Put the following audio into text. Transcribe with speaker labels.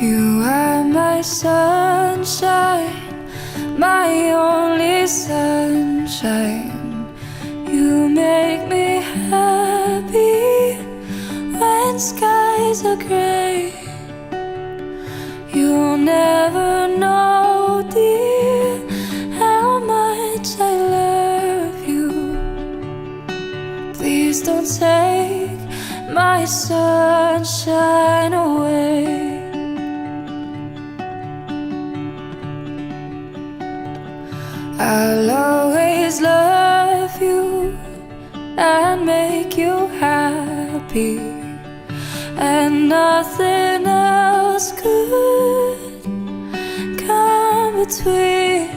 Speaker 1: You are my sunshine, my only sunshine. You make me happy when skies are gray. You'll never know, dear, how much I love you. Please don't take my sunshine away. I'll always love you and make you happy, and nothing else could come between